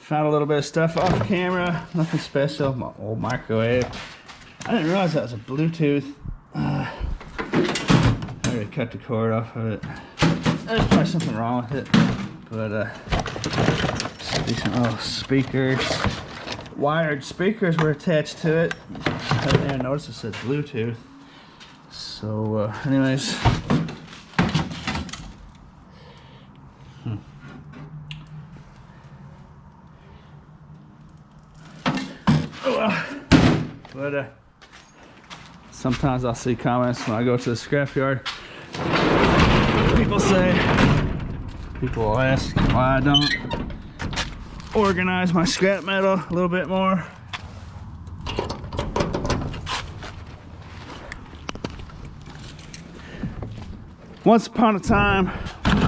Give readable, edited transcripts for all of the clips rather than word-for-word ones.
Found a little bit of stuff off camera. Nothing special. My old microwave. I didn't realize that was a Bluetooth. I already cut the cord off of it. There's probably something wrong with it. But decent little speakers. Wired speakers were attached to it. I didn't even notice it said Bluetooth. So anyways. But sometimes I'll see comments when I go to the scrapyard. People will ask why I don't organize my scrap metal a little bit more. Once upon a time,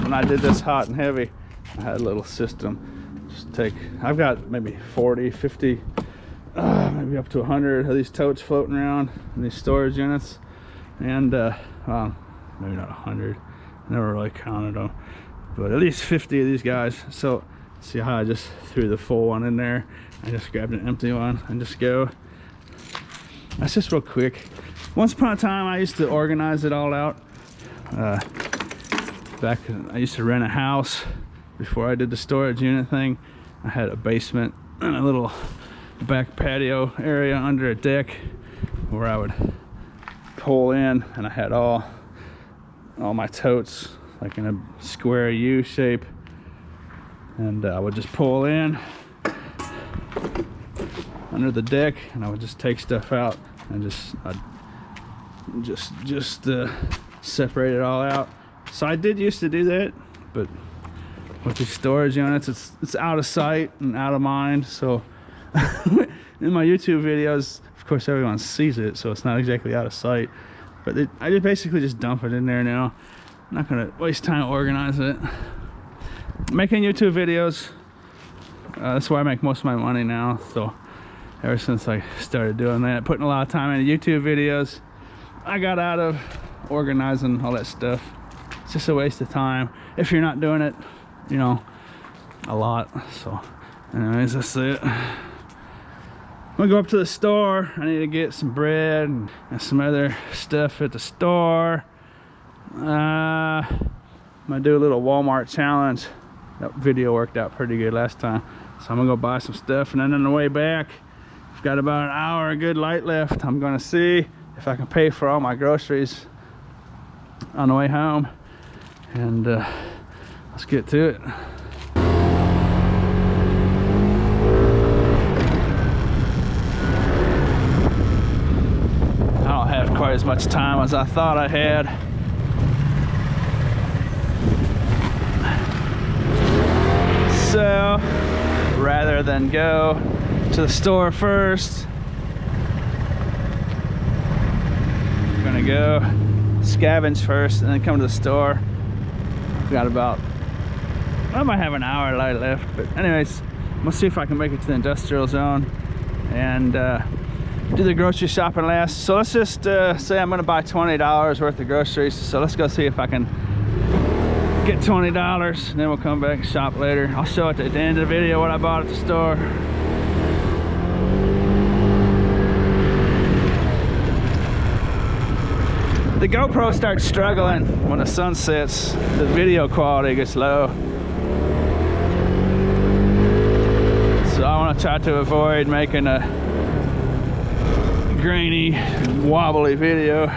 when I did this hot and heavy, I had a little system. I've got maybe 40, 50, maybe up to 100 of these totes floating around in these storage units. And maybe not 100, never really counted them, but at least 50 of these guys. So see how I just threw the full one in there? I just grabbed an empty one and just go. That's just real quick. Once upon a time, I used to organize it all out. I used to rent a house before I did the storage unit thing. I had a basement and a little back patio area under a deck where I would pull in, and I had all my totes like in a square U shape, and I would just pull in under the deck, and I would just take stuff out and just separate it all out. So I did used to do that, but with these storage units, it's out of sight and out of mind. So in my YouTube videos, of course, everyone sees it, so it's not exactly out of sight. But I just basically just dump it in there now. I'm not gonna waste time organizing it. Making YouTube videos, that's where I make most of my money now. So ever since I started doing that, putting a lot of time into YouTube videos, I got out of organizing all that stuff. It's just a waste of time if you're not doing it, you know, a lot. So anyways, that's it. I'm gonna go up to the store. I need to get some bread and some other stuff at the store. I'm gonna do a little Walmart challenge. That video worked out pretty good last time. So I'm gonna go buy some stuff, and then on the way back, I've got about an hour of good light left. I'm gonna see if I can pay for all my groceries on the way home. And let's get to it. Quite as much time as I thought I had. So rather than go to the store first, I'm gonna go scavenge first and then come to the store. I've got I might have an hour light left, but anyways, I'm gonna see if I can make it to the industrial zone and do the grocery shopping last. So let's just say I'm gonna buy $20 worth of groceries. So let's go see if I can get $20, and then we'll come back and shop later. I'll show it at the end of the video what I bought at the store. The GoPro starts struggling when the sun sets. The video quality gets low. So I wanna try to avoid making a grainy, wobbly video.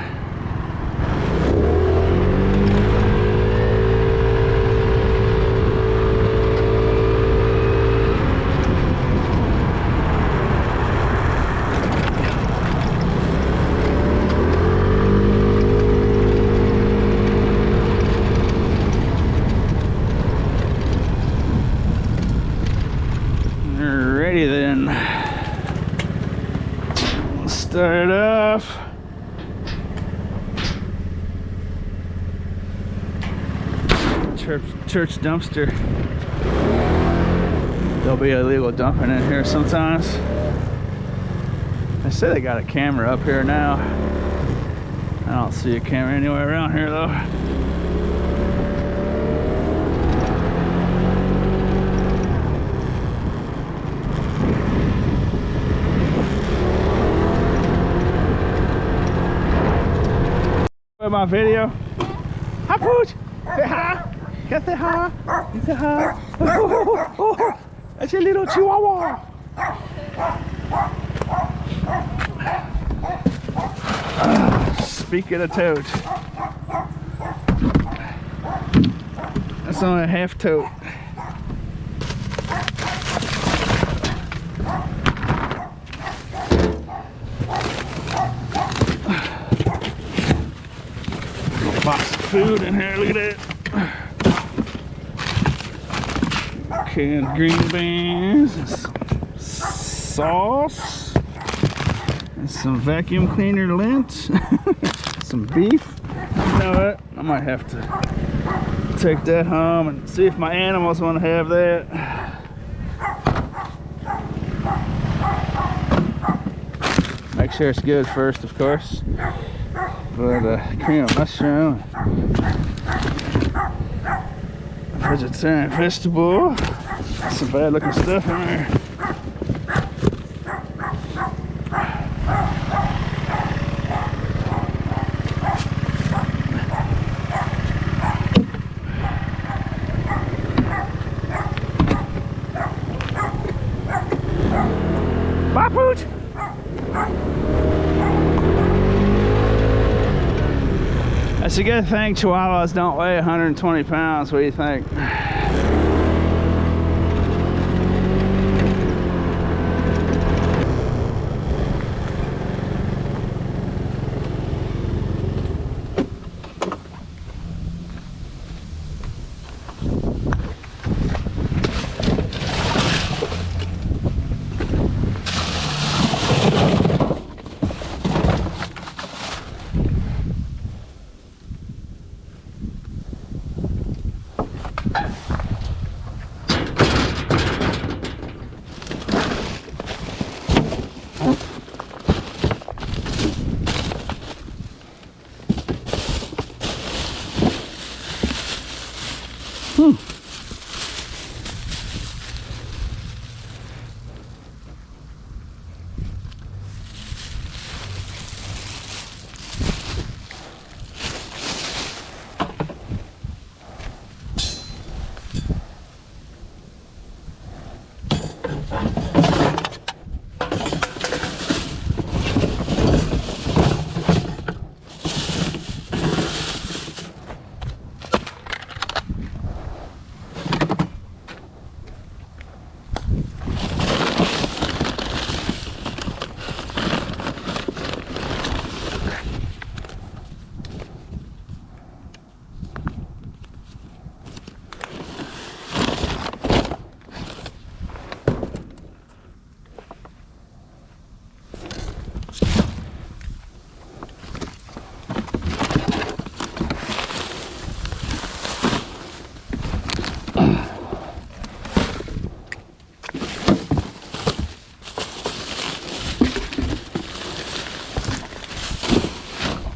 Alrighty then. Start it off. Church dumpster. There'll be illegal dumping in here sometimes. They say they got a camera up here now. I don't see a camera anywhere around here though. my video? Hi, Pooch. Say hi. Can I say hi? You say hi. Oh, that's your little chihuahua. Speaking of tote, that's only a half tote. Box of food in here, look at that. Canned green beans, and some sauce, and some vacuum cleaner lint, some beef. You know what? I might have to take that home and see if my animals want to have that. Make sure it's good first, of course. But cream of mushroom, vegetarian vegetable, some bad looking stuff in there. Bye, Pooch! That's a good thing Chihuahuas don't weigh 120 pounds. What do you think?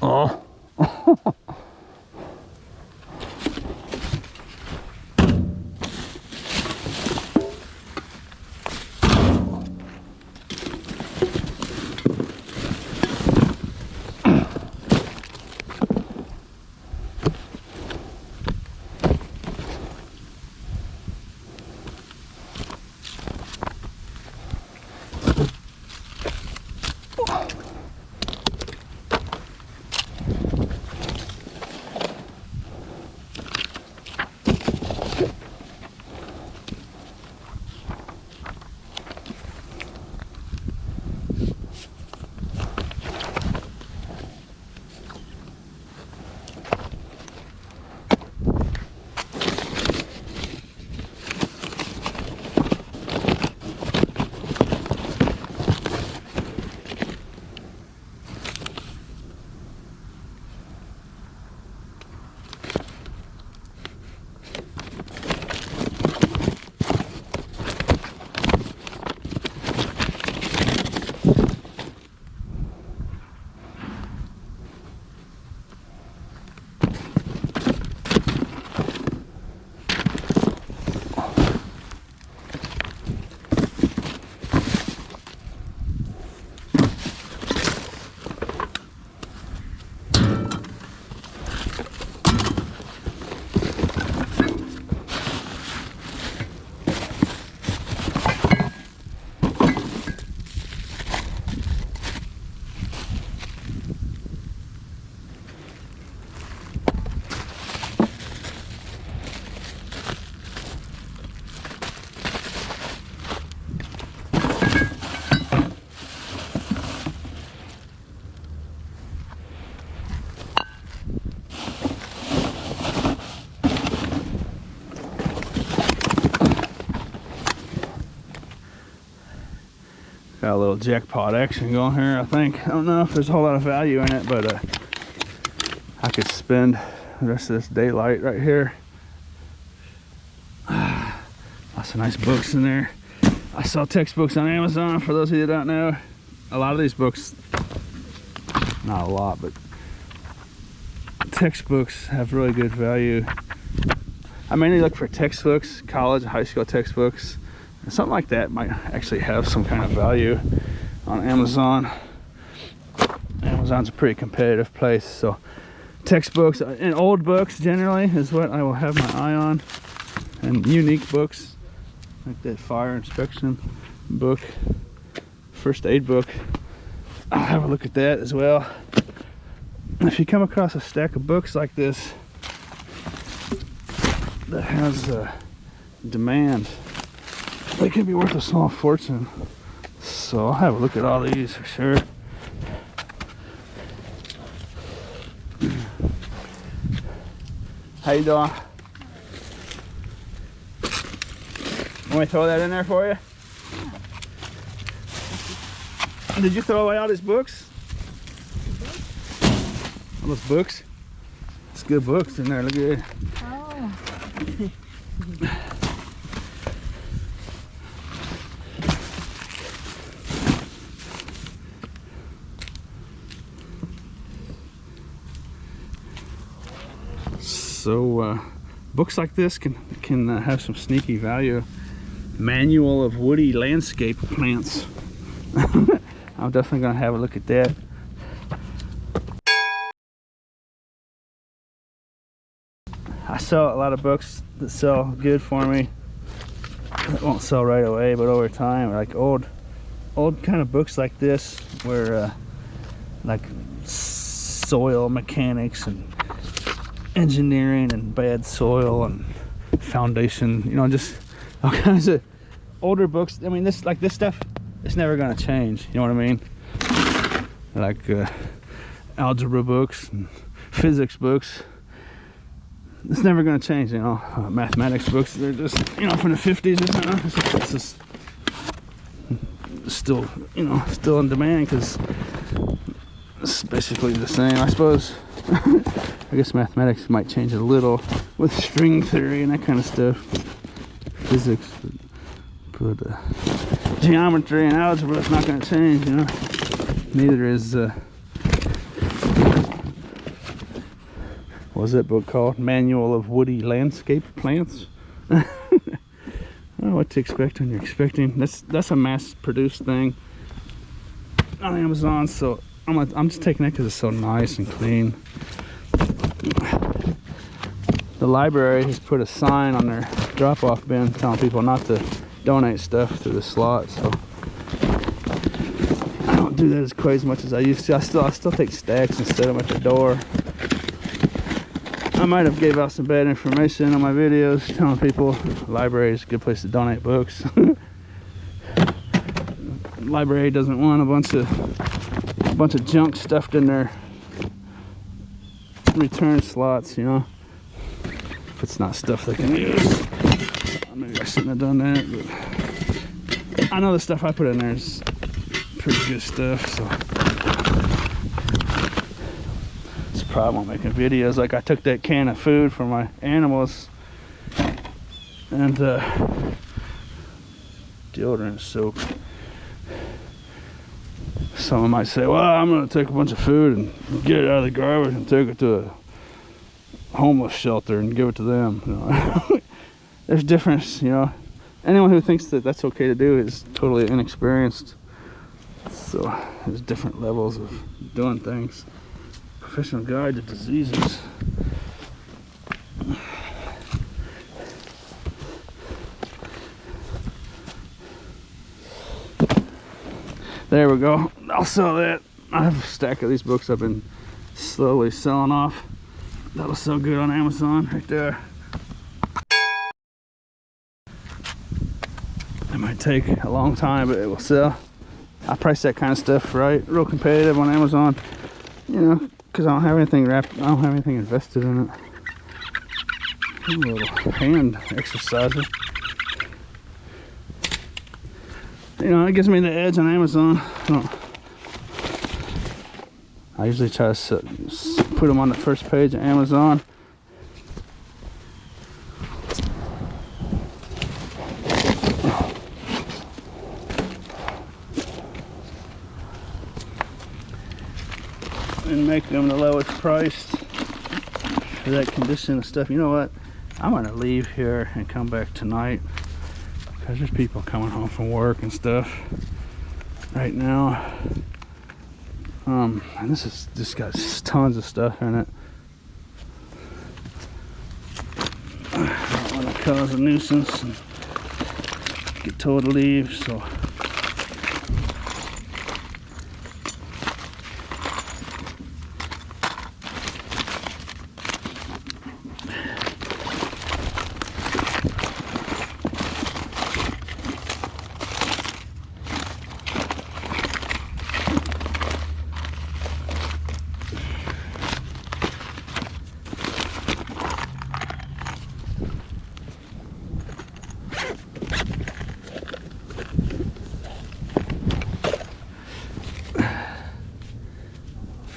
Oh. Got a little jackpot action going here, I think. I don't know if there's a whole lot of value in it, but I could spend the rest of this daylight right here. Lots of nice books in there. I saw textbooks on Amazon, for those of you that don't know. A lot of these books, not a lot, but textbooks have really good value. I mainly look for textbooks, college and high school textbooks. Something like that might actually have some kind of value on Amazon. Amazon's a pretty competitive place, so textbooks and old books generally is what I will have my eye on, and unique books like that fire inspection book, first aid book. I'll have a look at that as well. If you come across a stack of books like this that has demand, they can be worth a small fortune. So I'll have a look at all these for sure. How you doing? Want me to throw that in there for you? Did you throw away all these books? All those books? It's good books in there, look at it. Oh. So books like this can have some sneaky value. Manual of woody landscape plants. I'm definitely gonna have a look at that. I sell a lot of books that sell good for me. It won't sell right away, but over time, like old kind of books like this, where like soil mechanics and engineering and bad soil and foundation, you know, just all kinds of older books. I mean, this stuff, it's never gonna change, you know what I mean? Like algebra books and physics books, it's never gonna change, you know. Mathematics books, they're just, you know, from the 50s or something. It's just still, you know, still in demand because it's basically the same, I suppose. I guess mathematics might change a little with string theory and that kind of stuff. Physics, but geometry and algebra is not going to change, you know. Neither is what was that book called? Manual of Woody Landscape Plants. I don't know what to expect when you're expecting. That's a mass-produced thing on Amazon, so I'm just taking it because it's so nice and clean. The library has put a sign on their drop-off bin telling people not to donate stuff to the slot, so I don't do that quite as much as I used to. I still take stacks and set them at the door. I might have gave out some bad information on my videos telling people the library is a good place to donate books. The library doesn't want a bunch of junk stuffed in their return slots, you know. If it's not stuff they can use. Maybe I shouldn't have done that, but I know the stuff I put in there is pretty good stuff, so it's a problem making videos. Like I took that can of food for my animals and deodorant soap. Someone might say, well, I'm gonna take a bunch of food and get it out of the garbage and take it to a homeless shelter and give it to them, you know. There's difference, you know. Anyone who thinks that that's okay to do is totally inexperienced. So there's different levels of doing things. Professional guide to diseases. There we go. I'll sell that. I have a stack of these books I've been slowly selling off. That'll sell good on Amazon right there. It might take a long time, but it will sell. I price that kind of stuff right, real competitive on Amazon, you know, because I don't have anything wrapped, I don't have anything invested in it. A little hand exerciser. you know, it gives me the edge on Amazon. I usually try to put them on the first page of Amazon. And make them the lowest priced for that condition and stuff. You know what? I'm gonna leave here and come back tonight because there's people coming home from work and stuff right now. And this is just got tons of stuff in it. I don't want to cause a nuisance and get told to leave, so.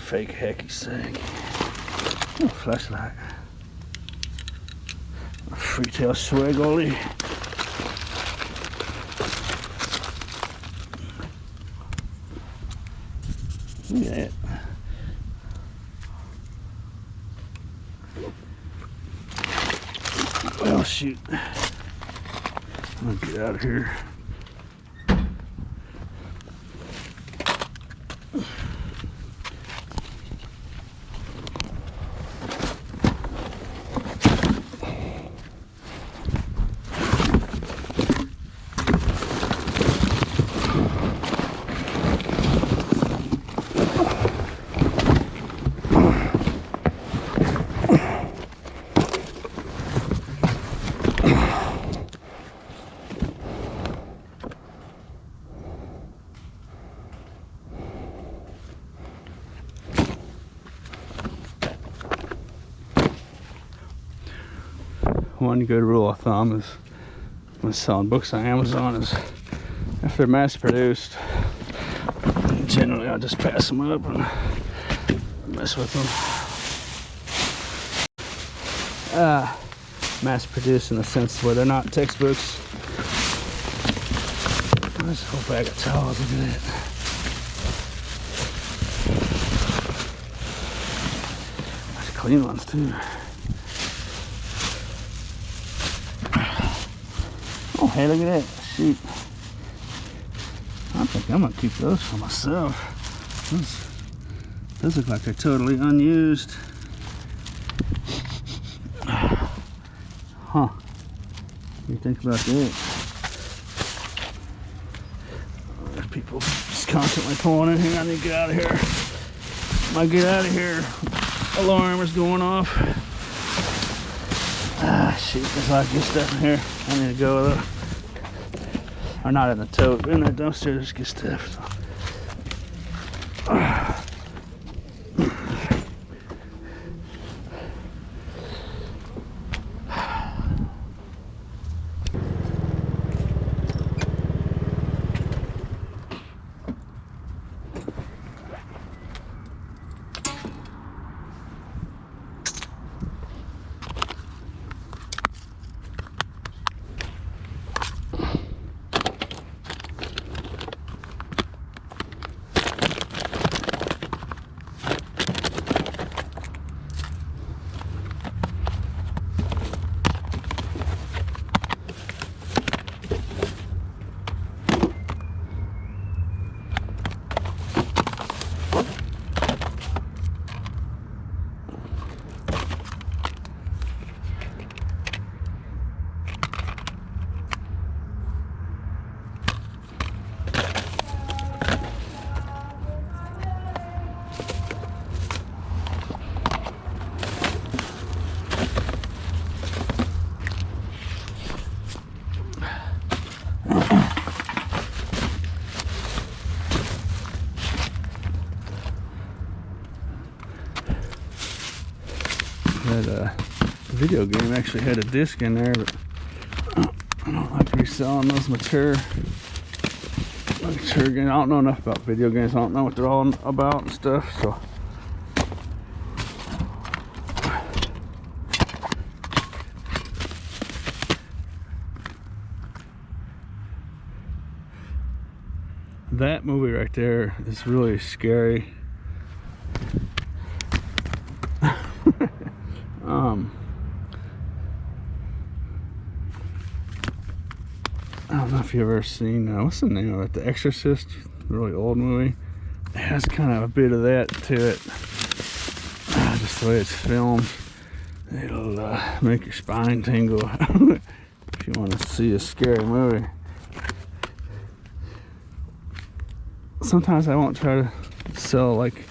Fake hacky sack. Oh, flashlight. A freetail swag ollie. Look at that. Well, shoot. I'm gonna get out of here. One good rule of thumb is when selling books on Amazon is if they're mass produced, generally I'll just pass them up and mess with them. Mass produced in the sense where they're not textbooks. There's a whole bag of towels, look at that. There's clean ones too. Oh, hey, look at that. Shoot. I think I'm going to keep those for myself. Those look like they're totally unused. Huh. What do you think about that? Oh, there's people just constantly pulling in here. I need to get out of here. When I get out of here, alarm is going off. Shoot, there's a lot of good stuff in here. I need to go with it. Or not in the tote, but in that dumpster, there's good stuff. So. That video game actually had a disc in there, but I don't like reselling those mature Sure, again, I don't know enough about video games. I don't know what they're all about and stuff. So that movie right there is really scary. I don't know if you've ever seen, what's the name of it? The Exorcist, really old movie. It has kind of a bit of that to it. Just the way it's filmed, it'll make your spine tingle if you want to see a scary movie. Sometimes I won't try to sell like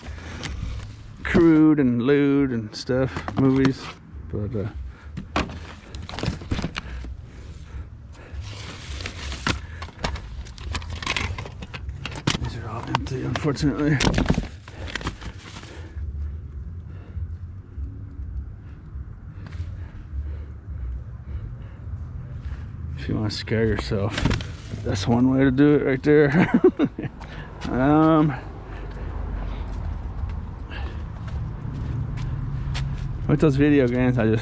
crude and lewd and stuff movies, but these are all empty, unfortunately. If you want to scare yourself, that's one way to do it right there. With those video games, I don't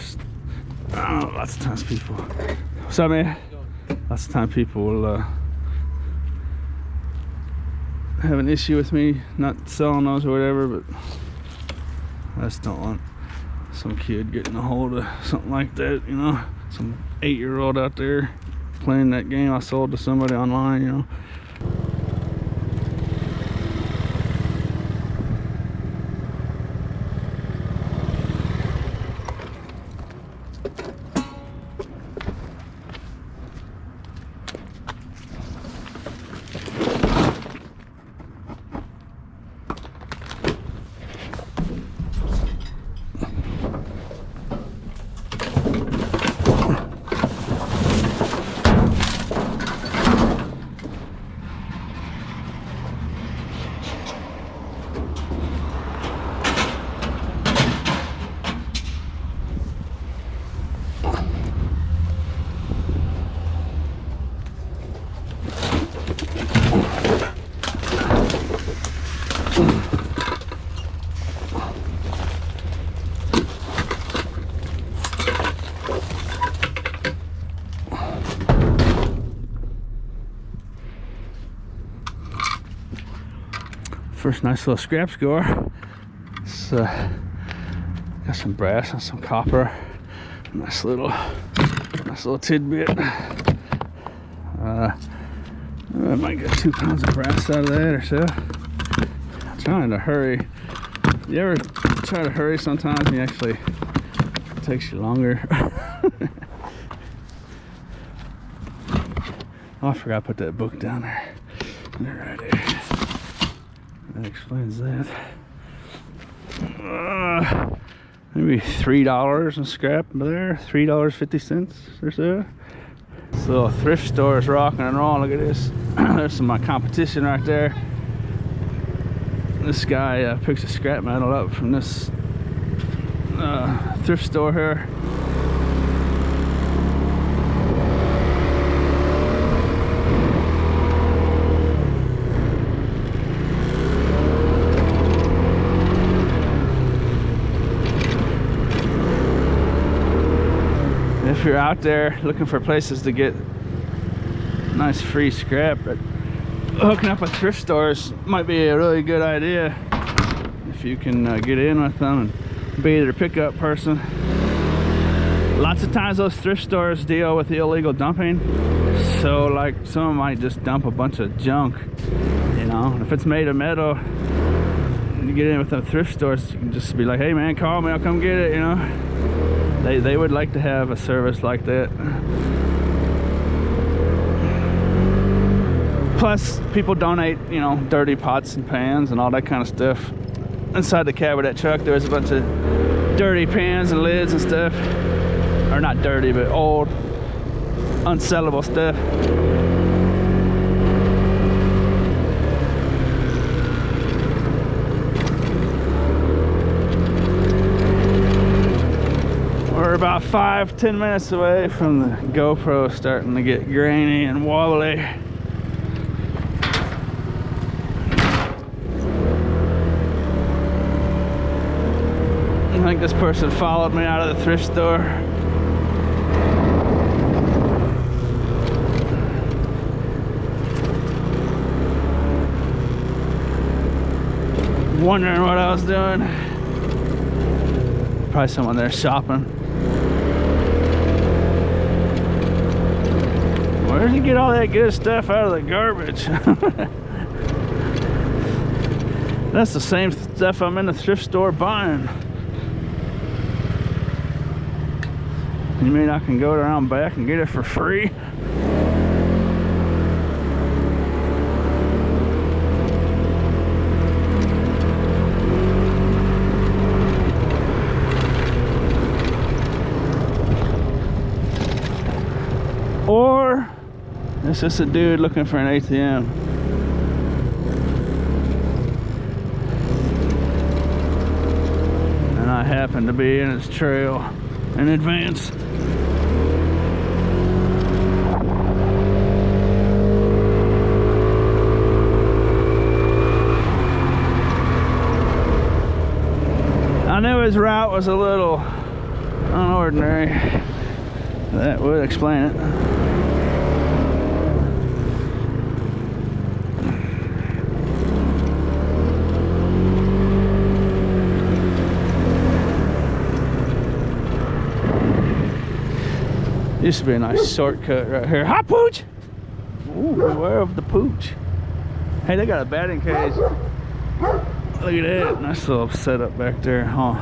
know, lots of times people, what's up, man? Lots of times people will have an issue with me not selling those or whatever, but I just don't want some kid getting a hold of something like that, you know, some 8-year-old out there playing that game I sold to somebody online, you know. First nice little scrap score. It's got some brass and some copper. Nice little tidbit. I might get 2 pounds of brass out of that or so. I'm trying to hurry. You ever try to hurry sometimes and it takes you longer? Oh, I forgot to put that book down there. Right there. That explains that. Maybe $3 in scrap there, $3.50 or so. This little thrift store is rocking and rolling. Look at this. There's some of my competition right there. This guy picks a scrap metal up from this thrift store here. If you're out there looking for places to get nice free scrap, hooking up with thrift stores might be a really good idea if you can get in with them and be their pickup person. Lots of times those thrift stores deal with illegal dumping, so like someone might just dump a bunch of junk, you know. And if it's made of metal, you get in with the thrift stores, you can just be like, hey man, call me, I'll come get it, you know. They would like to have a service like that. Plus, people donate, you know, dirty pots and pans and all that kind of stuff. Inside the cab of that truck, there was a bunch of dirty pans and lids and stuff. Or not dirty, but old, unsellable stuff. We're about 5-10 minutes away from the GoPro starting to get grainy and wobbly. think this person followed me out of the thrift store. Wondering what I was doing. Probably someone there shopping. Where did you get all that good stuff out of the garbage? That's the same stuff I'm in the thrift store buying. You mean I can go around back and get it for free? Or it's just a dude looking for an ATM. And I happen to be in his trail in advance. I knew his route was a little unordinary. That would explain it. Used to be a nice shortcut right here. Hi, pooch! Ooh, beware of the pooch. Hey, they got a batting cage. Look at that. Nice little setup back there, huh?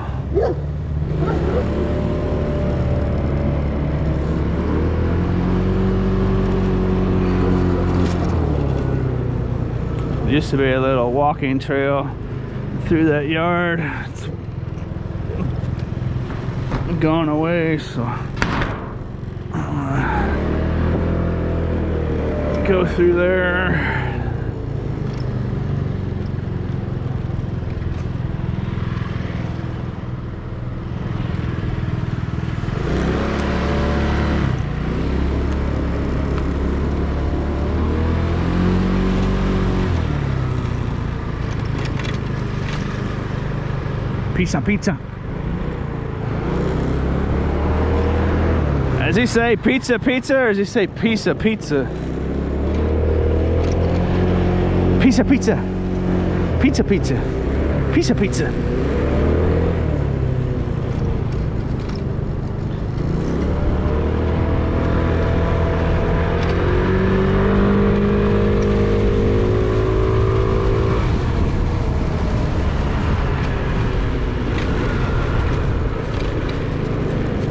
Used to be a little walking trail through that yard. It's gone away, so go through there. Pizza, pizza. Does he say pizza, pizza, or does he say pizza, pizza? Pizza, pizza. Pizza, pizza. Pizza, pizza.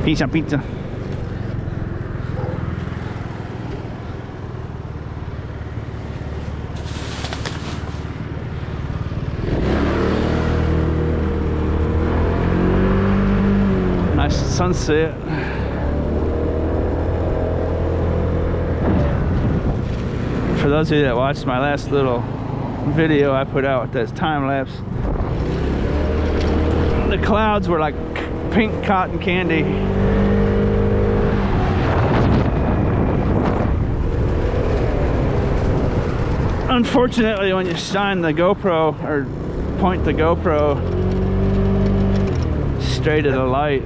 Pizza, pizza. Nice sunset. For those of you that watched my last little video I put out with that time lapse, the clouds were like pink cotton candy. Unfortunately, when you shine the GoPro or point the GoPro straight at the light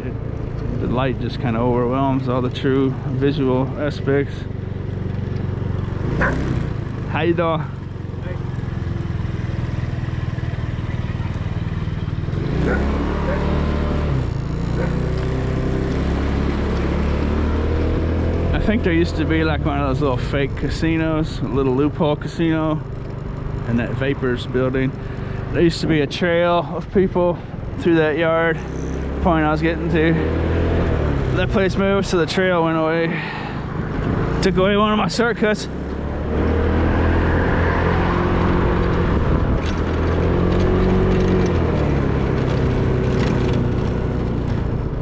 just kind of overwhelms all the true visual aspects. How you doing? I think there used to be like one of those little fake casinos, a little loophole casino in that Vapors building. There used to be a trail of people through that yard. The point I was getting to. That place moved, so the trail went away. Took away one of my shortcuts.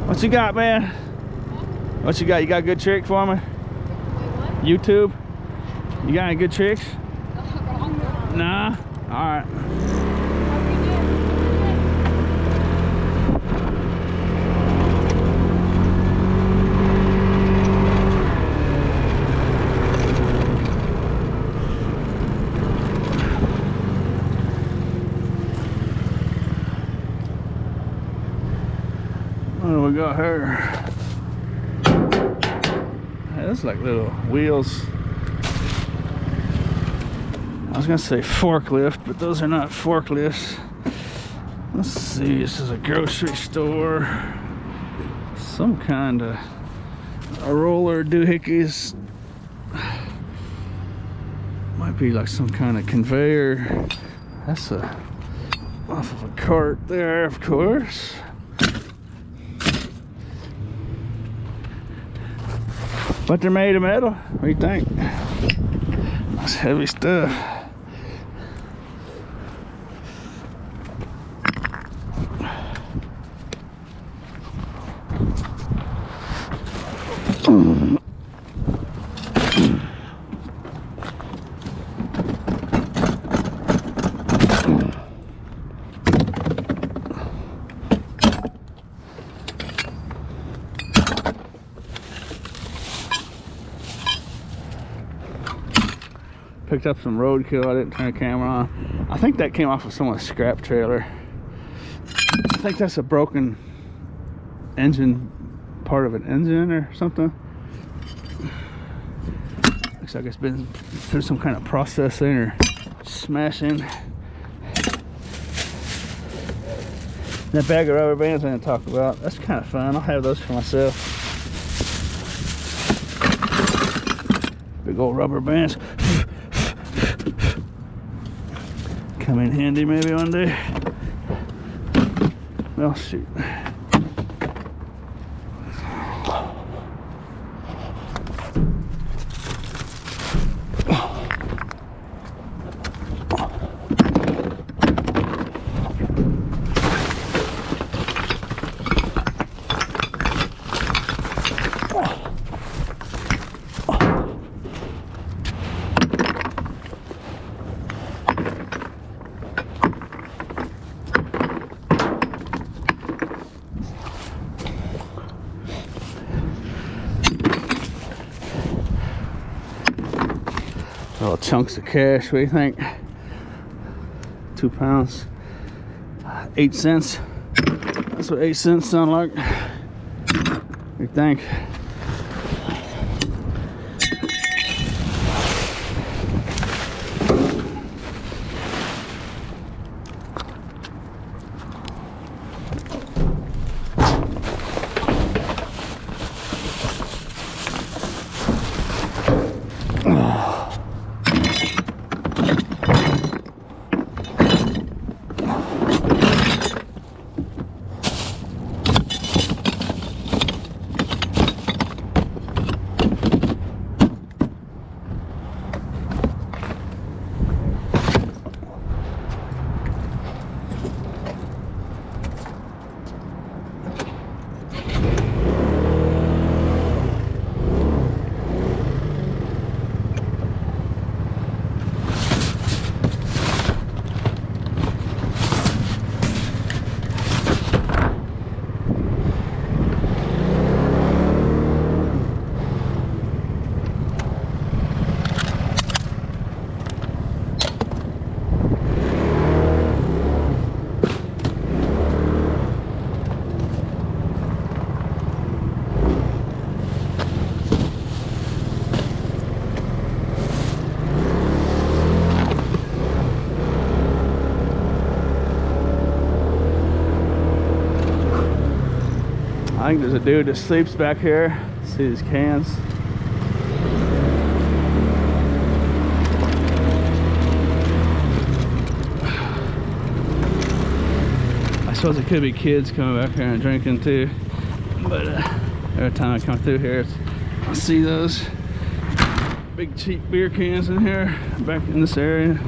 What you got, man? What you got? You got a good trick for me? YouTube? You got any good tricks? Nah? Alright. do we got here? Hey, that's like little wheels. I was gonna say forklift, but those are not forklifts. Let's see, this is a grocery store. Some kind of a roller doohickeys. Might be like some kind of conveyor. That's off of a cart there, of course. But they're made of metal. What do you think? That's heavy stuff. Picked up some roadkill. I didn't turn the camera on. I think that came off of someone's scrap trailer. I think that's a broken engine, part of an engine or something. Looks like it's been through some kind of processing or smashing. That bag of rubber bands I'm gonna talk about, that's kind of fun. I'll have those for myself. Big old rubber bands. Come in handy maybe one day. Well, shoot. Little chunks of cash. What do you think? 2 pounds, 8 cents. That's what 8 cents sound like. What do you think? I think there's a dude that sleeps back here. See these cans. I suppose it could be kids coming back here and drinking too. But every time I come through here, I see those big cheap beer cans in here, back in this area.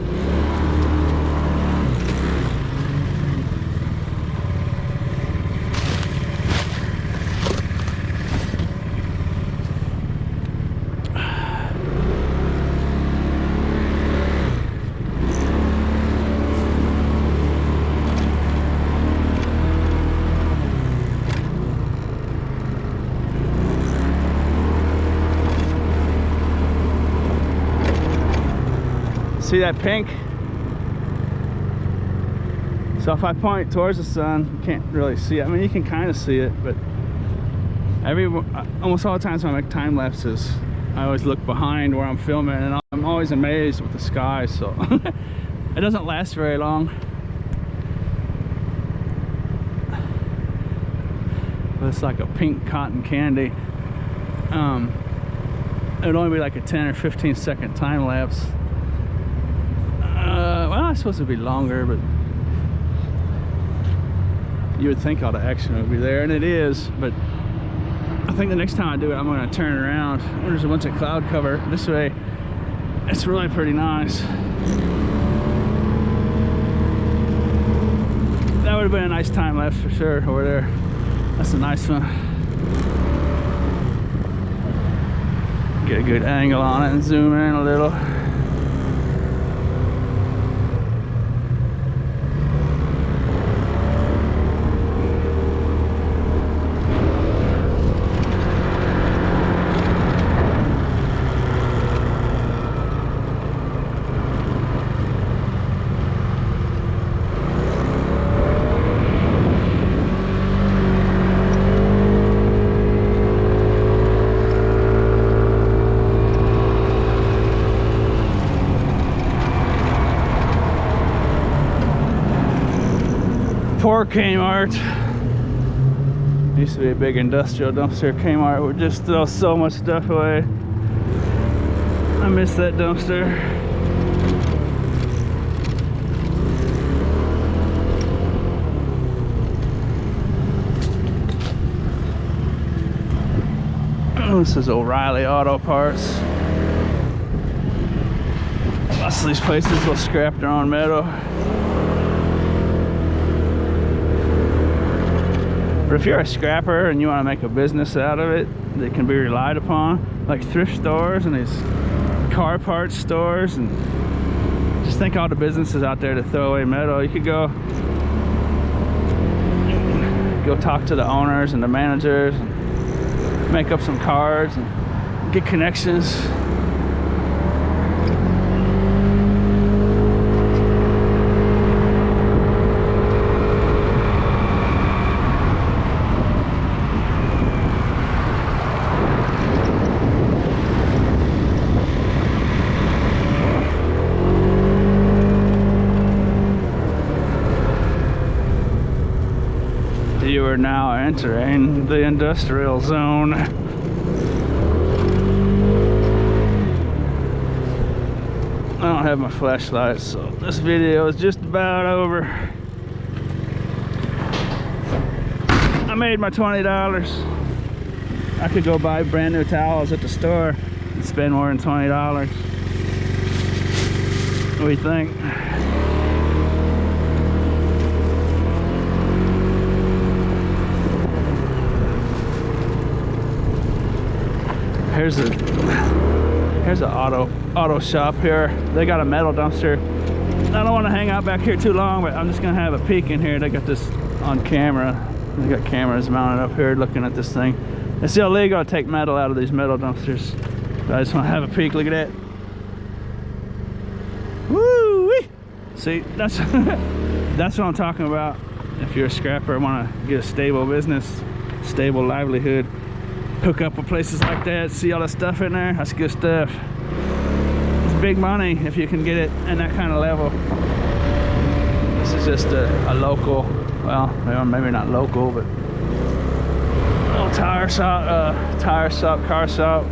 See that pink? So if I point towards the sun, you can't really see it. I mean, you can kind of see it, but Almost all the times when I make time lapses, I always look behind where I'm filming, and I'm always amazed with the sky. So it doesn't last very long. But it's like a pink cotton candy. It would only be like a 10 or 15 second time lapse. Well, it's supposed to be longer, but you would think all the action would be there, and it is. But I think the next time I do it, I'm going to turn it around. There's a bunch of cloud cover this way. It's really pretty nice. That would have been a nice time lapse for sure over there. That's a nice one. Get a good angle on it and zoom in a little. Poor Kmart. Used to be a big industrial dumpster. Kmart would just throw so much stuff away. I miss that dumpster. Oh, this is O'Reilly Auto Parts. Lots of these places will scrap their own metal. But if you're a scrapper and you want to make a business out of it that can be relied upon, like thrift stores and these car parts stores, and just think all the businesses out there that throw away metal, you could go talk to the owners and the managers and make up some cards and get connections. You are now entering the industrial zone. I don't have my flashlight, so this video is just about over. I made my $20. I could go buy brand new towels at the store and spend more than $20. What do you think? Here's an auto shop here. They got a metal dumpster. I don't want to hang out back here too long, but I'm just gonna have a peek in here. They got this on camera. They got cameras mounted up here looking at this thing. It's illegal to take metal out of these metal dumpsters. But I just want to have a peek. Look at that. Woo-wee! See, that's that's what I'm talking about. If you're a scrapper and want to get a stable business, stable livelihood, hook up with places like that, see all the stuff in there, that's good stuff. It's big money if you can get it in that kind of level. This is just a local, well, maybe not local, but a little tire shop, car shop.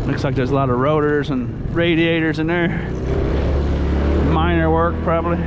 Looks like there's a lot of rotors and radiators in there. Minor work probably.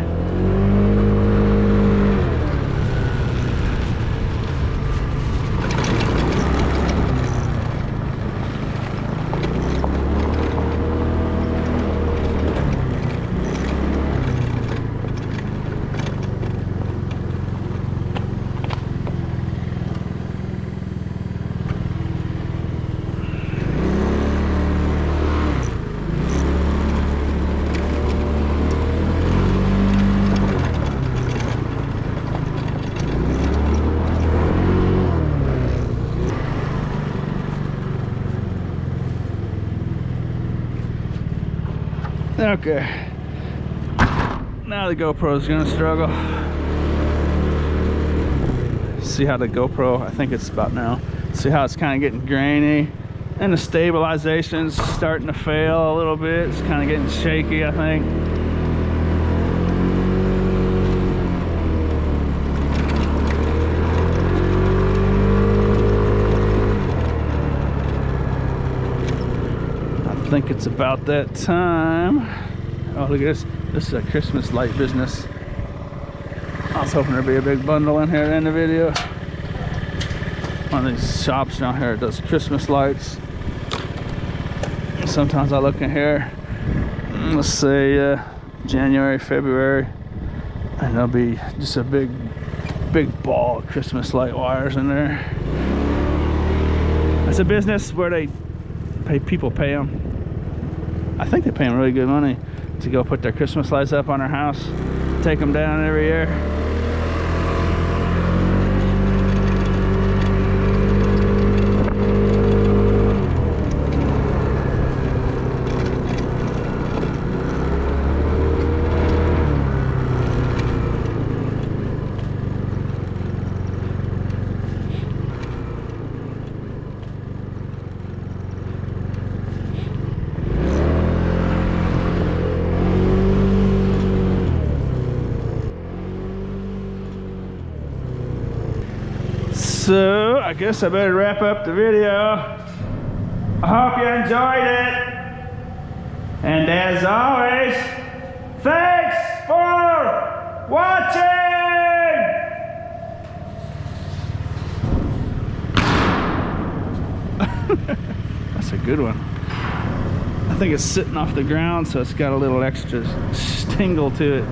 Okay, now the GoPro's gonna struggle. See how the GoPro, I think it's about now, See how it's kind of getting grainy, and the stabilization's starting to fail a little bit. It's kind of getting shaky, I think. I think it's about that time. Oh, look at this. This is a Christmas light business. I was hoping there'd be a big bundle in here in the video. One of these shops down here does Christmas lights. Sometimes I look in here, let's say January, February, and there'll be just a big ball of Christmas light wires in there. It's a business where they people pay them. I think they pay them really good money to go put their Christmas lights up on their house, take them down every year. So I guess I better wrap up the video. I hope you enjoyed it. And as always, thanks for watching. That's a good one. I think it's sitting off the ground, so it's got a little extra tingle to it.